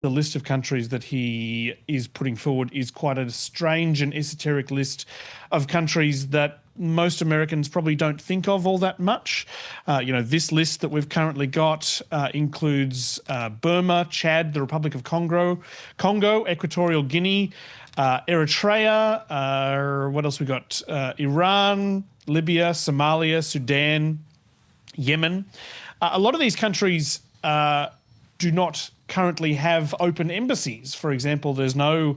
the list of countries that he is putting forward is quite a strange and esoteric list of countries that most Americans probably don't think of all that much. This list that we've currently got includes Burma, Chad, the Republic of Congo, Equatorial Guinea, Eritrea, what else we got? Iran, Libya, Somalia, Sudan, Yemen. A lot of these countries do not currently have open embassies. For example, there's no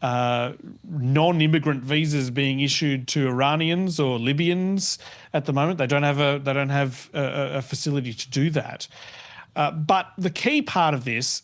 non-immigrant visas being issued to Iranians or Libyans at the moment. They don't have a facility to do that. But the key part of this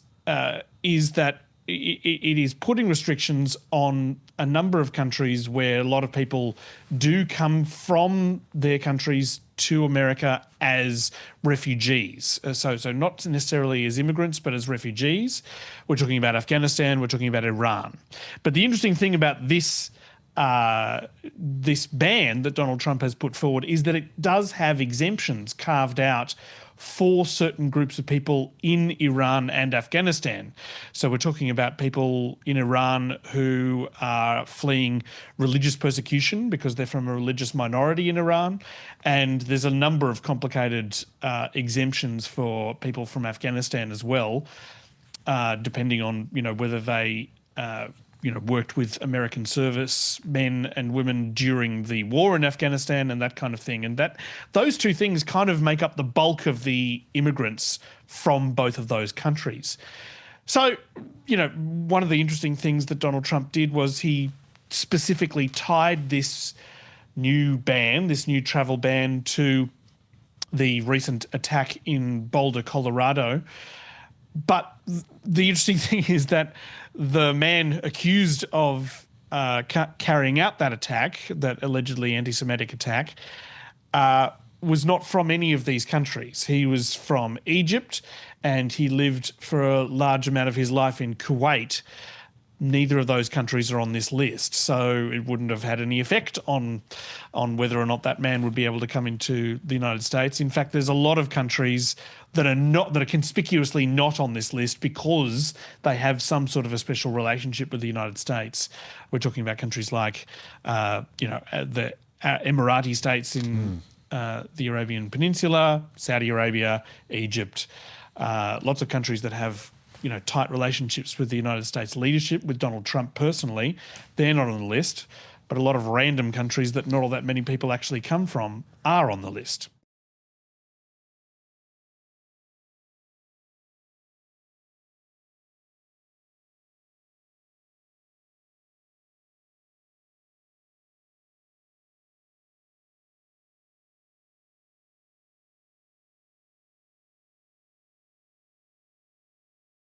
is that it is putting restrictions on a number of countries where a lot of people do come from their countries to America as refugees. So not necessarily as immigrants, but as refugees. We're talking about Afghanistan, we're talking about Iran. But the interesting thing about this ban that Donald Trump has put forward is that it does have exemptions carved out for certain groups of people in Iran and Afghanistan. So we're talking about people in Iran who are fleeing religious persecution because they're from a religious minority in Iran. And there's a number of complicated exemptions for people from Afghanistan as well, depending on, whether they worked with American servicemen and women during the war in Afghanistan and that kind of thing. And those two things kind of make up the bulk of the immigrants from both of those countries. So, one of the interesting things that Donald Trump did was he specifically tied this new ban, this new travel ban, to the recent attack in Boulder, Colorado. But the interesting thing is that the man accused of carrying out that attack, that allegedly anti-Semitic attack, was not from any of these countries. He was from Egypt, and he lived for a large amount of his life in Kuwait. Neither of those countries are on this list, so it wouldn't have had any effect on whether or not that man would be able to come into the United States. In fact, there's a lot of countries that are conspicuously not on this list because they have some sort of a special relationship with the United States. We're talking about countries like, the Emirati states in the Arabian Peninsula, Saudi Arabia, Egypt, lots of countries that have tight relationships with the United States leadership, with Donald Trump personally. They're not on the list, but a lot of random countries that not all that many people actually come from are on the list.